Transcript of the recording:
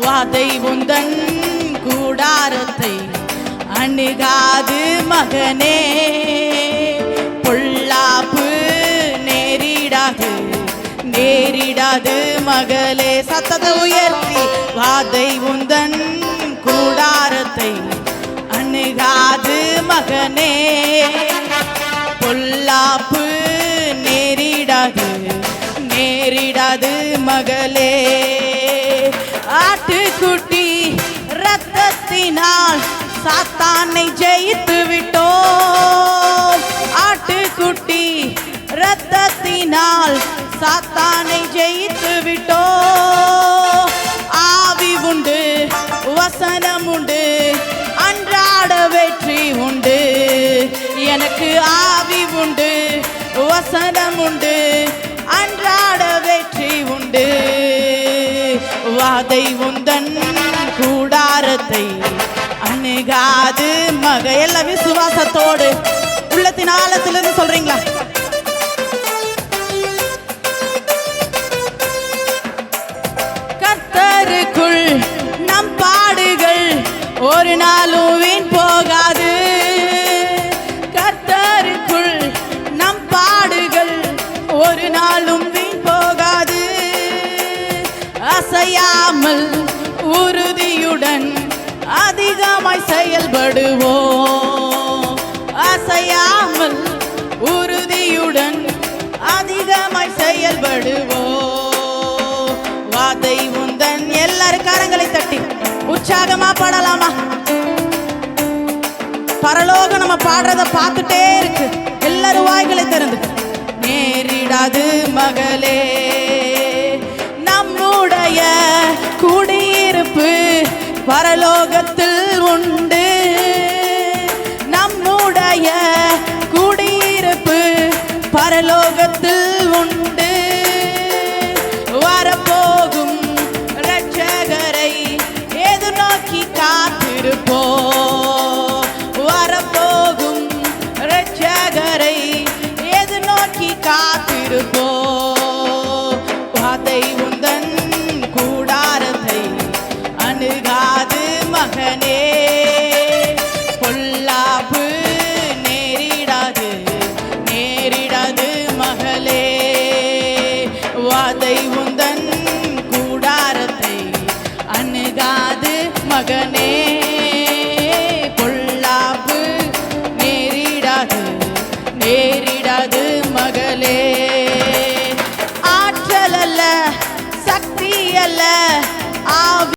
வாதை உந்தன் கூடாரத்தை அணுகாது மகனே. பொல்லாப்பு நேரிடாது நேரிடாது மகளே. சத்தத்தை உயர்த்தி வாதை உந்தன் கூடாரத்தை அணுகாது மகனே. பொல்லாப்பு நேரிடாது நேரிடாது மகளே. ஆட்டுக்குட்டி இரத்தத்தினால் சாத்தானை ஜெயித்து விட்டோம். ஆட்டுக்குட்டி இரத்தத்தினால் சாத்தானை ஜெயித்து விட்டோம். ஆவி உண்டு வசனம் உண்டு அன்றாட வெற்றி உண்டு. எனக்கு ஆவி உண்டு வசனம் உண்டு அன்றாட வெற்றி உண்டு. வாதை உந்தன் கூடாரத்தை அணுகாது மக. எல்லா விசுவாசத்தோடு உள்ளத்தின் ஆழத்திலிருந்து சொல்றீங்களா? கர்த்தருக்குள் நம் பாடுகள் ஒரு நாளும் வீண் போகாது. கர்த்தருக்குள் நம் பாடுகள் ஒரு நாளும் வீண் போகாது. அசையாமல் உறுதியுடன் அதிகமாய் செயல்படுவோம். அசையாமல் உறுதியுடன் அதிகமாய் செயல்படுவோம். வாதை உந்தன் எல்லாரும் கரங்களை தட்டி உற்சாகமா பாடலாமா? பரலோகம் நம்ம பாடுறத பார்த்துட்டே இருக்கு. எல்லாரும் வாய்களை திறந்து நேரிடாது மகளே. நம்முடைய குடியிருப்பு பரலோகத்தில் உண்டு. நம்முடைய குடியிருப்பு பரலோகத்தில் உண்டு. வரப்போகும் இரட்சகரை எதிர்நோக்கி காத்திருப்போம். வரப்போகும் இரட்சகரை எதிர்நோக்கி காத்திருப்போம். வாதை உந்தன் கூடாரத்தை அணுகாது மகனே. பொல்லாப்பு நேரிடாது நேரிடாது மகளே. வாதை உந்தன் கூடாரத்தை அணுகாது மகனே.